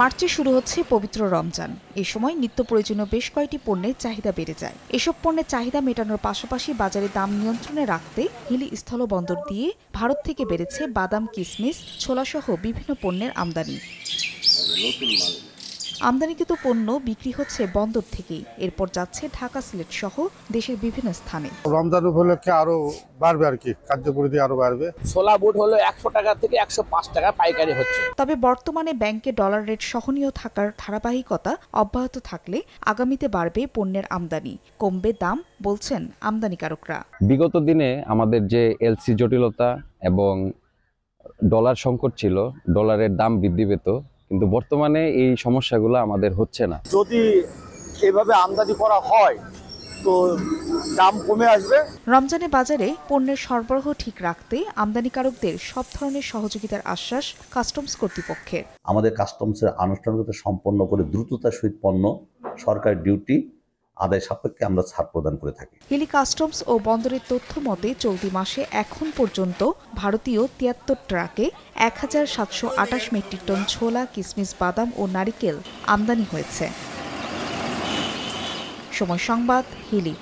মার্চে শুরু হচ্ছে পবিত্র রমজান। এই সময় নিত্য প্রয়োজনীয় বেশ কয়েকটি পণ্যের চাহিদা বেড়ে যায়। এসব পণ্যের চাহিদা মেটানোর পাশাপাশি বাজারে দাম নিয়ন্ত্রণে রাখতে হিলি স্থলবন্দর দিয়ে ভারত থেকে বেড়েছে বাদাম, কিশমিশ, ছোলাসহ বিভিন্ন পণ্যের আমদানি। আমদানিকৃত পণ্য বিক্রি হচ্ছে বন্দর থেকেই, এরপর যাচ্ছে ঢাকা, সিলেট সহ দেশের বিভিন্ন স্থানে। রমজান উপলক্ষে আরো বাড়বে আর কি, কার্যপরিধি আরো বাড়বে। ছোলা বুট হলো 100 টাকা থেকে 105 টাকা পাইকারি হচ্ছে। তবে বর্তমানে ব্যাংকে ডলার রেট সহনীয় থাকার ধারাবাহিকতা অব্যাহত থাকলে আগামীতে বাড়বে পণ্যের আমদানি, কমবে দাম বলছেন আমদানিকারকরা। বিগত দিনে আমাদের যে এলসি জটিলতা এবং ডলার সংকট ছিল, ডলারের দাম বৃদ্ধি পেত, কিন্তু বর্তমানে এই সমস্যাগুলো আমাদের হচ্ছে না। যদি এভাবে আমদানি করা হয় তো দাম কমে আসবে। রমজানে বাজারে পণ্যের সরবরাহ ঠিক রাখতে আমদানিকারকদের সব ধরনের সহযোগিতার আশ্বাস কাস্টমস কর্তৃপক্ষের। আমাদের কাস্টমসের আনুষ্ঠানিকতা সম্পন্ন করে দ্রুততার সহিত পণ্য সরকারি ডিউটি আদায় সাপেক্ষে আমরা ছাড় প্রদান করে থাকি। হিলি কাস্টমস ও বন্দরের তথ্য মতে চলতি মাসে এখন পর্যন্ত ভারতীয় ৭৩ ট্রাকে ১,৭২৮ মেট্রিক টন ছোলা, কিশমিশ, বাদাম ও নারিকেল আমদানি হয়েছে। সময় সংবাদ, হিলি।